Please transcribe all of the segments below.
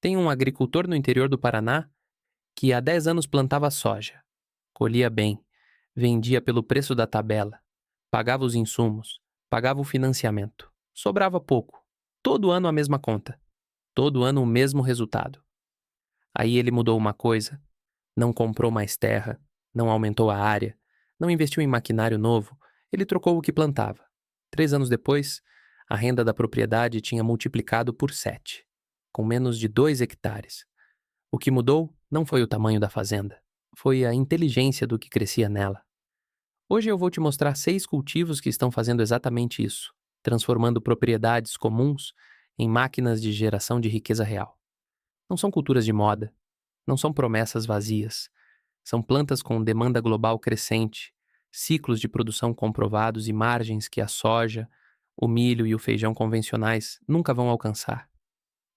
Tem um agricultor no interior do Paraná que há 10 anos plantava soja, colhia bem, vendia pelo preço da tabela, pagava os insumos, pagava o financiamento. Sobrava pouco. Todo ano a mesma conta. Todo ano o mesmo resultado. Aí ele mudou uma coisa: não comprou mais terra, não aumentou a área, não investiu em maquinário novo, ele trocou o que plantava. 3 anos depois, a renda da propriedade tinha multiplicado por 7, com menos de 2 hectares. O que mudou não foi o tamanho da fazenda, foi a inteligência do que crescia nela. Hoje eu vou te mostrar 6 cultivos que estão fazendo exatamente isso, transformando propriedades comuns em máquinas de geração de riqueza real. Não são culturas de moda, não são promessas vazias. São plantas com demanda global crescente, ciclos de produção comprovados e margens que a soja, o milho e o feijão convencionais nunca vão alcançar.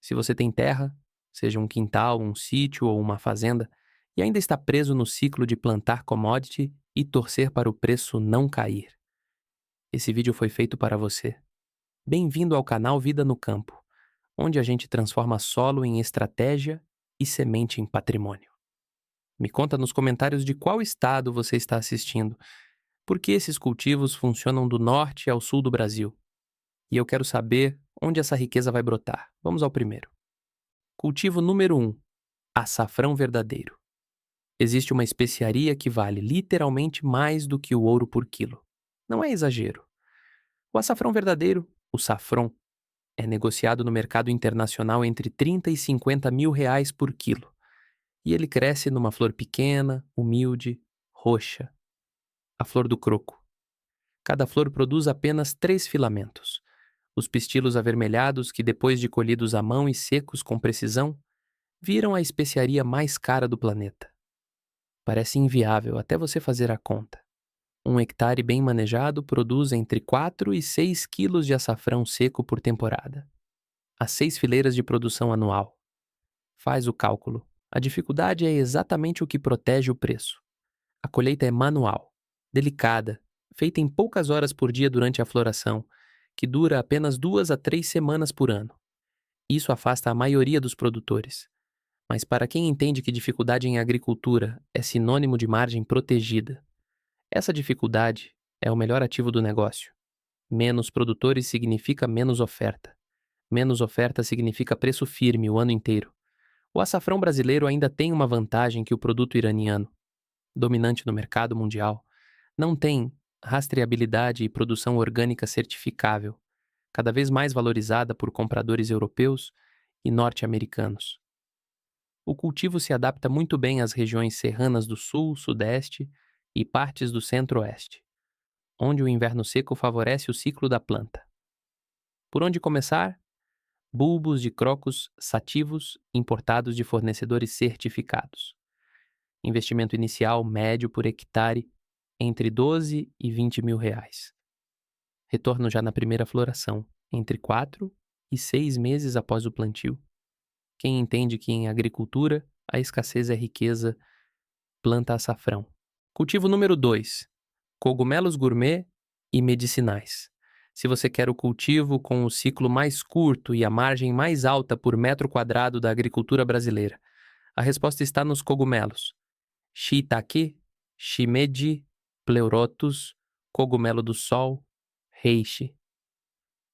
Se você tem terra, seja um quintal, um sítio ou uma fazenda, e ainda está preso no ciclo de plantar commodity e torcer para o preço não cair, esse vídeo foi feito para você. Bem-vindo ao canal Vida no Campo, onde a gente transforma solo em estratégia e semente em patrimônio. Me conta nos comentários de qual estado você está assistindo, por que esses cultivos funcionam do norte ao sul do Brasil. E eu quero saber onde essa riqueza vai brotar. Vamos ao primeiro. Cultivo número 1. Açafrão verdadeiro. Existe uma especiaria que vale literalmente mais do que o ouro por quilo. Não é exagero. O açafrão verdadeiro, o safron, é negociado no mercado internacional entre 30 e 50 mil reais por quilo. E ele cresce numa flor pequena, humilde, roxa, a flor do croco. Cada flor produz apenas 3 filamentos. Os pistilos avermelhados que, depois de colhidos à mão e secos com precisão, viram a especiaria mais cara do planeta. Parece inviável até você fazer a conta. 1 hectare bem manejado produz entre 4 e 6 quilos de açafrão seco por temporada. Há 6 fileiras de produção anual. Faz o cálculo. A dificuldade é exatamente o que protege o preço. A colheita é manual, delicada, feita em poucas horas por dia durante a floração, que dura apenas 2 a 3 semanas por ano. Isso afasta a maioria dos produtores. Mas para quem entende que dificuldade em agricultura é sinônimo de margem protegida, essa dificuldade é o melhor ativo do negócio. Menos produtores significa menos oferta. Menos oferta significa preço firme o ano inteiro. O açafrão brasileiro ainda tem uma vantagem que o produto iraniano, dominante no mercado mundial, não tem: rastreabilidade e produção orgânica certificável, cada vez mais valorizada por compradores europeus e norte-americanos. O cultivo se adapta muito bem às regiões serranas do sul, sudeste e partes do centro-oeste, onde o inverno seco favorece o ciclo da planta. Por onde começar? Bulbos de crocus sativos importados de fornecedores certificados. Investimento inicial médio por hectare entre 12 e 20 mil reais. Retorno já na primeira floração, entre 4 e 6 meses após o plantio. Quem entende que em agricultura a escassez é riqueza, planta açafrão. Cultivo número 2. Cogumelos gourmet e medicinais. Se você quer o cultivo com o ciclo mais curto e a margem mais alta por metro quadrado da agricultura brasileira, a resposta está nos cogumelos. Shiitake, shimeji, pleurotus, cogumelo do sol, reishi.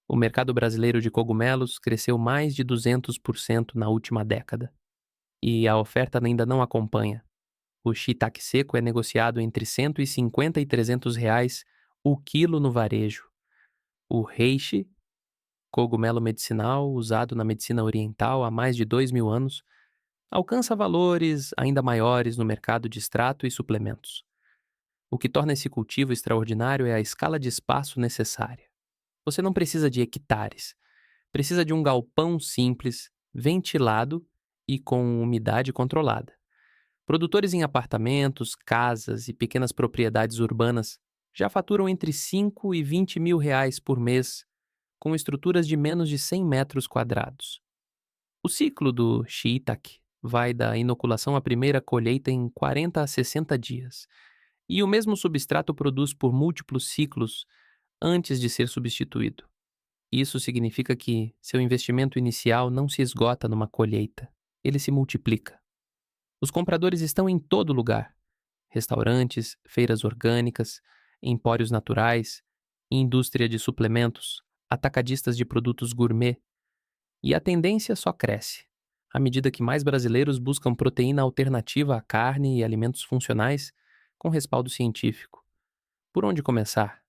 O mercado brasileiro de cogumelos cresceu mais de 200% na última década. E a oferta ainda não acompanha. O shiitake seco é negociado entre 150 e 300 reais o quilo no varejo. O reishi, cogumelo medicinal usado na medicina oriental há mais de 2.000 anos, alcança valores ainda maiores no mercado de extrato e suplementos. O que torna esse cultivo extraordinário é a escala de espaço necessária. Você não precisa de hectares. Precisa de um galpão simples, ventilado e com umidade controlada. Produtores em apartamentos, casas e pequenas propriedades urbanas já faturam entre 5 e 20 mil reais por mês, com estruturas de menos de 100 metros quadrados. O ciclo do shiitake vai da inoculação à primeira colheita em 40 a 60 dias, e o mesmo substrato produz por múltiplos ciclos antes de ser substituído. Isso significa que seu investimento inicial não se esgota numa colheita. ele se multiplica. Os compradores estão em todo lugar: restaurantes, feiras orgânicas, empórios naturais, indústria de suplementos, atacadistas de produtos gourmet. E a tendência só cresce, à medida que mais brasileiros buscam proteína alternativa à carne e alimentos funcionais com respaldo científico. Por onde começar?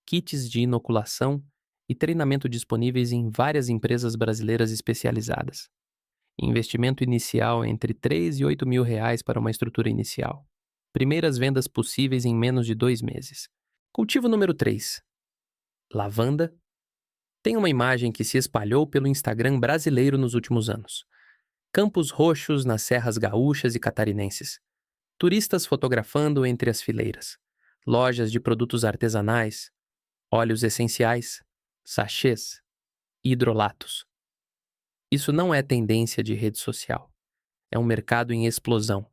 Kits de inoculação e treinamento disponíveis em várias empresas brasileiras especializadas. Investimento inicial entre 3 e 8 mil reais para uma estrutura inicial. Primeiras vendas possíveis em menos de 2 meses. Cultivo número 3. Lavanda. Tem uma imagem que se espalhou pelo Instagram brasileiro nos últimos anos. Campos roxos nas serras gaúchas e catarinenses. Turistas fotografando entre as fileiras. Lojas de produtos artesanais, óleos essenciais, sachês, hidrolatos. Isso não é tendência de rede social. É um mercado em explosão.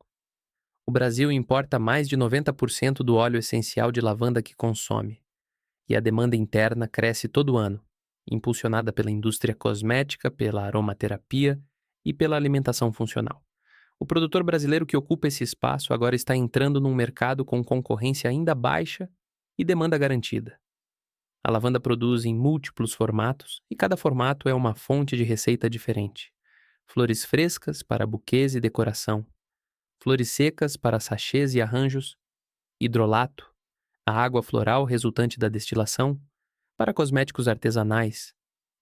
O Brasil importa mais de 90% do óleo essencial de lavanda que consome. E a demanda interna cresce todo ano, impulsionada pela indústria cosmética, pela aromaterapia e pela alimentação funcional. O produtor brasileiro que ocupa esse espaço agora está entrando num mercado com concorrência ainda baixa e demanda garantida. A lavanda produz em múltiplos formatos e cada formato é uma fonte de receita diferente. Flores frescas para buquês e decoração, flores secas para sachês e arranjos, hidrolato, a água floral resultante da destilação, para cosméticos artesanais,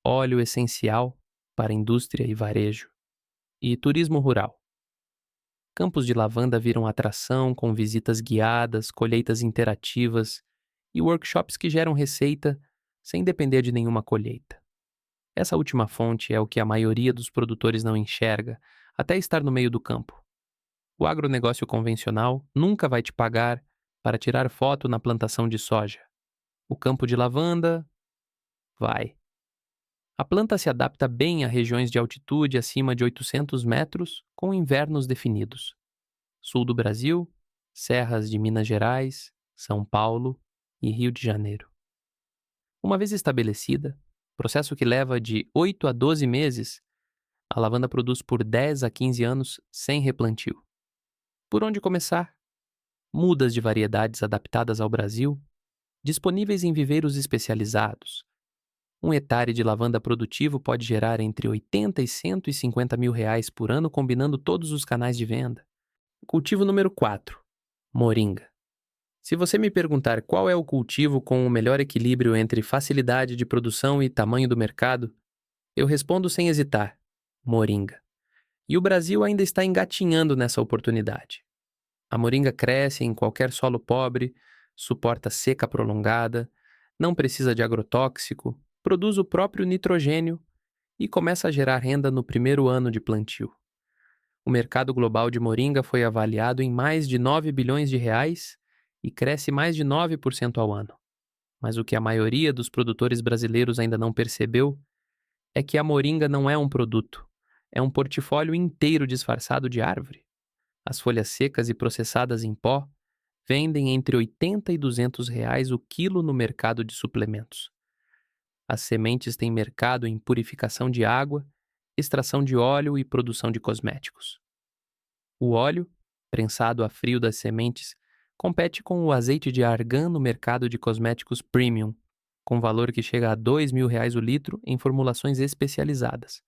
óleo essencial para indústria e varejo, e turismo rural. Campos de lavanda viram atração com visitas guiadas, colheitas interativas e workshops que geram receita sem depender de nenhuma colheita. Essa última fonte é o que a maioria dos produtores não enxerga até estar no meio do campo. O agronegócio convencional nunca vai te pagar para tirar foto na plantação de soja. O campo de lavanda vai. A planta se adapta bem a regiões de altitude acima de 800 metros, com invernos definidos. Sul do Brasil, serras de Minas Gerais, São Paulo e Rio de Janeiro. Uma vez estabelecida, processo que leva de 8 a 12 meses, a lavanda produz por 10 a 15 anos sem replantio. Por onde começar? Mudas de variedades adaptadas ao Brasil, disponíveis em viveiros especializados. Um hectare de lavanda produtivo pode gerar entre 80 e 150 mil reais por ano, combinando todos os canais de venda. Cultivo número 4. Moringa. Se você me perguntar qual é o cultivo com o melhor equilíbrio entre facilidade de produção e tamanho do mercado, eu respondo sem hesitar: moringa. E o Brasil ainda está engatinhando nessa oportunidade. A moringa cresce em qualquer solo pobre, suporta seca prolongada, não precisa de agrotóxico, produz o próprio nitrogênio e começa a gerar renda no primeiro ano de plantio. O mercado global de moringa foi avaliado em mais de 9 bilhões de reais e cresce mais de 9% ao ano. Mas o que a maioria dos produtores brasileiros ainda não percebeu é que a moringa não é um produto, é um portfólio inteiro disfarçado de árvore. As folhas secas e processadas em pó vendem entre 80 e 200 reais o quilo no mercado de suplementos. As sementes têm mercado em purificação de água, extração de óleo e produção de cosméticos. O óleo, prensado a frio das sementes, compete com o azeite de argan no mercado de cosméticos premium, com valor que chega a R$ 2.000 o litro em formulações especializadas.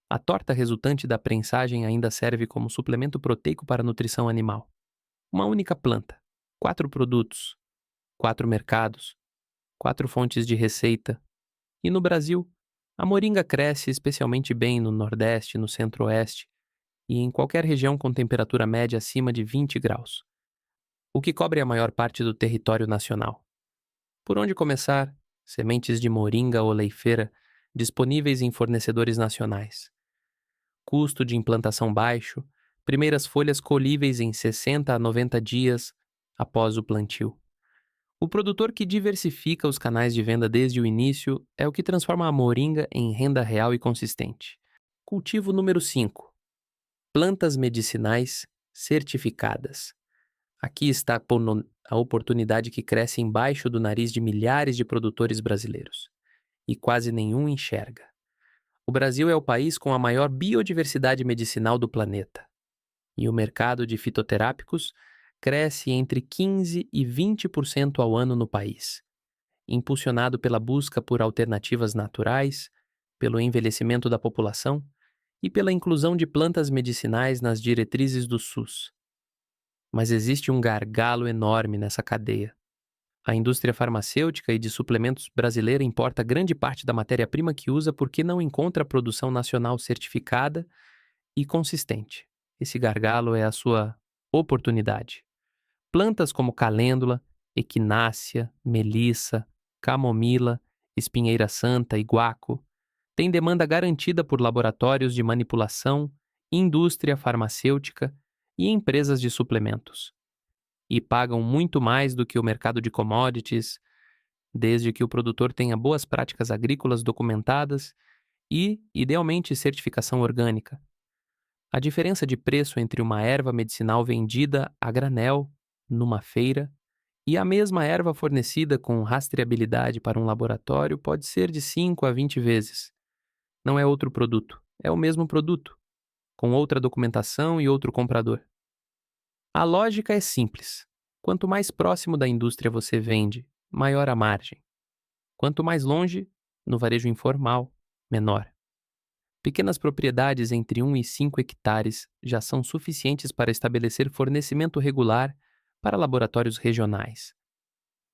A torta resultante da prensagem ainda serve como suplemento proteico para a nutrição animal. Uma única planta, 4 produtos, 4 mercados, 4 fontes de receita. E no Brasil, a moringa cresce especialmente bem no Nordeste, no Centro-Oeste e em qualquer região com temperatura média acima de 20 graus, o que cobre a maior parte do território nacional. Por onde começar? Sementes de moringa oleifera disponíveis em fornecedores nacionais. Custo de implantação baixo, primeiras folhas colhíveis em 60 a 90 dias após o plantio. O produtor que diversifica os canais de venda desde o início é o que transforma a moringa em renda real e consistente. Cultivo número 5. Plantas medicinais certificadas. Aqui está a oportunidade que cresce embaixo do nariz de milhares de produtores brasileiros. E quase nenhum enxerga. O Brasil é o país com a maior biodiversidade medicinal do planeta, e o mercado de fitoterápicos cresce entre 15 e 20% ao ano no país, impulsionado pela busca por alternativas naturais, pelo envelhecimento da população e pela inclusão de plantas medicinais nas diretrizes do SUS. Mas existe um gargalo enorme nessa cadeia. A indústria farmacêutica e de suplementos brasileira importa grande parte da matéria-prima que usa porque não encontra produção nacional certificada e consistente. Esse gargalo é a sua oportunidade. Plantas como calêndula, equinácea, melissa, camomila, espinheira santa e guaco têm demanda garantida por laboratórios de manipulação, indústria farmacêutica e empresas de suplementos. E pagam muito mais do que o mercado de commodities, desde que o produtor tenha boas práticas agrícolas documentadas e, idealmente, certificação orgânica. A diferença de preço entre uma erva medicinal vendida a granel, numa feira, e a mesma erva fornecida com rastreabilidade para um laboratório pode ser de 5 a 20 vezes. Não é outro produto, é o mesmo produto, com outra documentação e outro comprador. A lógica é simples. Quanto mais próximo da indústria você vende, maior a margem. Quanto mais longe, no varejo informal, menor. Pequenas propriedades entre 1 e 5 hectares já são suficientes para estabelecer fornecimento regular para laboratórios regionais.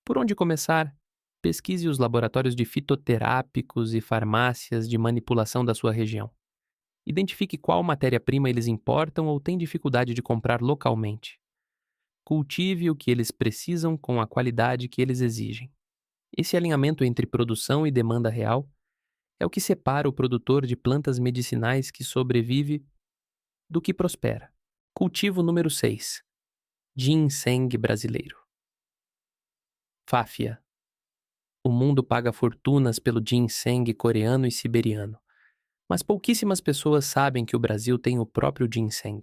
Por onde começar? Pesquise os laboratórios de fitoterápicos e farmácias de manipulação da sua região. Identifique qual matéria-prima eles importam ou têm dificuldade de comprar localmente. Cultive o que eles precisam com a qualidade que eles exigem. Esse alinhamento entre produção e demanda real é o que separa o produtor de plantas medicinais que sobrevive do que prospera. Cultivo número 6. Ginseng brasileiro. Fáfia. O mundo paga fortunas pelo ginseng coreano e siberiano, mas pouquíssimas pessoas sabem que o Brasil tem o próprio ginseng.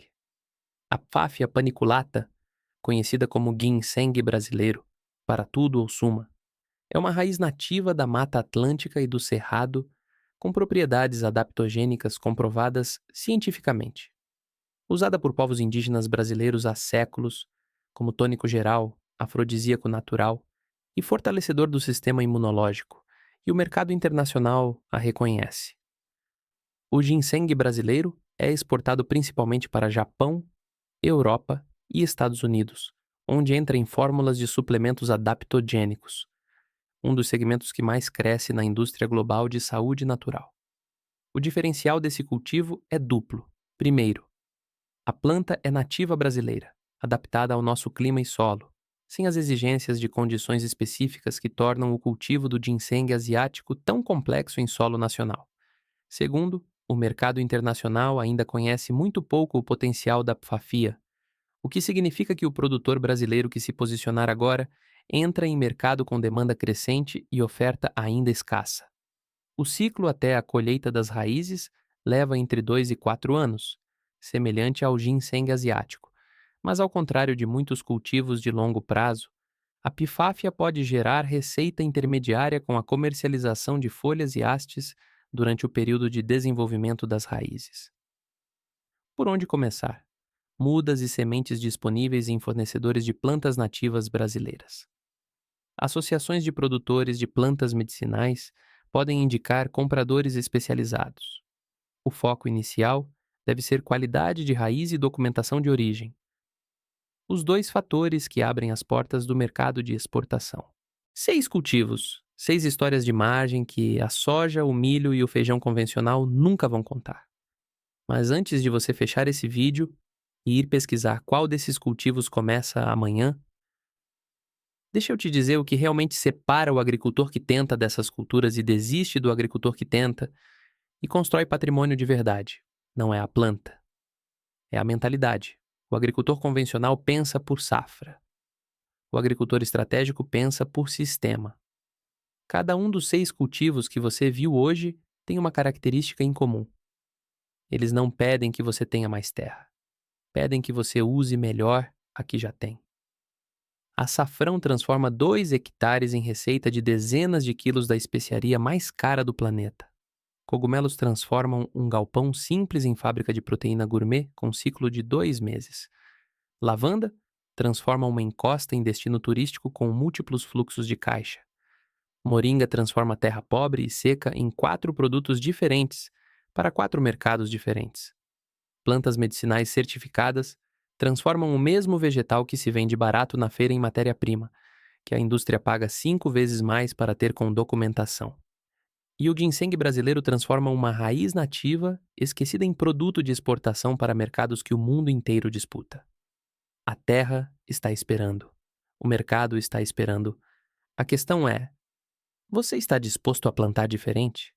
A Fáfia paniculata, conhecida como ginseng brasileiro, para tudo ou suma, é uma raiz nativa da Mata Atlântica e do Cerrado, com propriedades adaptogênicas comprovadas cientificamente. Usada por povos indígenas brasileiros há séculos, como tônico geral, afrodisíaco natural e fortalecedor do sistema imunológico, e o mercado internacional a reconhece. O ginseng brasileiro é exportado principalmente para Japão, Europa e Estados Unidos, onde entra em fórmulas de suplementos adaptogênicos, um dos segmentos que mais cresce na indústria global de saúde natural. O diferencial desse cultivo é duplo. Primeiro, a planta é nativa brasileira, adaptada ao nosso clima e solo, sem as exigências de condições específicas que tornam o cultivo do ginseng asiático tão complexo em solo nacional. Segundo, o mercado internacional ainda conhece muito pouco o potencial da Fáfia, o que significa que o produtor brasileiro que se posicionar agora entra em mercado com demanda crescente e oferta ainda escassa. O ciclo até a colheita das raízes leva entre 2 e 4 anos, semelhante ao ginseng asiático, mas ao contrário de muitos cultivos de longo prazo, a pifáfia pode gerar receita intermediária com a comercialização de folhas e hastes durante o período de desenvolvimento das raízes. Por onde começar? Mudas e sementes disponíveis em fornecedores de plantas nativas brasileiras. Associações de produtores de plantas medicinais podem indicar compradores especializados. O foco inicial deve ser qualidade de raiz e documentação de origem. Os dois fatores que abrem as portas do mercado de exportação. 6 cultivos, 6 histórias de margem que a soja, o milho e o feijão convencional nunca vão contar. Mas antes de você fechar esse vídeo e ir pesquisar qual desses cultivos começa amanhã, deixa eu te dizer o que realmente separa o agricultor que tenta dessas culturas e desiste do agricultor que tenta e constrói patrimônio de verdade. Não é a planta, é a mentalidade. O agricultor convencional pensa por safra. O agricultor estratégico pensa por sistema. Cada um dos 6 cultivos que você viu hoje tem uma característica em comum. Eles não pedem que você tenha mais terra. Pedem que você use melhor a que já tem. Açafrão transforma 2 hectares em receita de dezenas de quilos da especiaria mais cara do planeta. Cogumelos transformam um galpão simples em fábrica de proteína gourmet com ciclo de 2 meses. Lavanda transforma uma encosta em destino turístico com múltiplos fluxos de caixa. Moringa transforma terra pobre e seca em 4 produtos diferentes para 4 mercados diferentes. Plantas medicinais certificadas transformam o mesmo vegetal que se vende barato na feira em matéria-prima, que a indústria paga 5 vezes mais para ter com documentação. E o ginseng brasileiro transforma uma raiz nativa esquecida em produto de exportação para mercados que o mundo inteiro disputa. A terra está esperando. O mercado está esperando. A questão é: você está disposto a plantar diferente?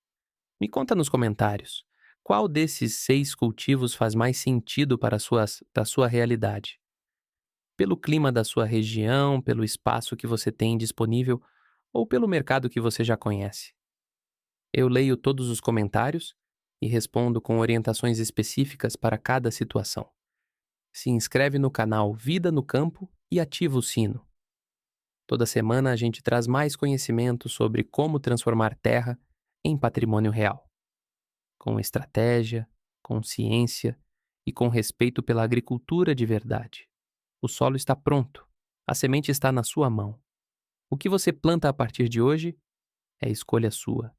Me conta nos comentários. Qual desses 6 cultivos faz mais sentido para a sua realidade? Pelo clima da sua região, pelo espaço que você tem disponível ou pelo mercado que você já conhece? Eu leio todos os comentários e respondo com orientações específicas para cada situação. Se inscreve no canal Vida no Campo e ativa o sino. Toda semana a gente traz mais conhecimento sobre como transformar terra em patrimônio real, com estratégia, com ciência e com respeito pela agricultura de verdade. O solo está pronto, a semente está na sua mão. O que você planta a partir de hoje é escolha sua.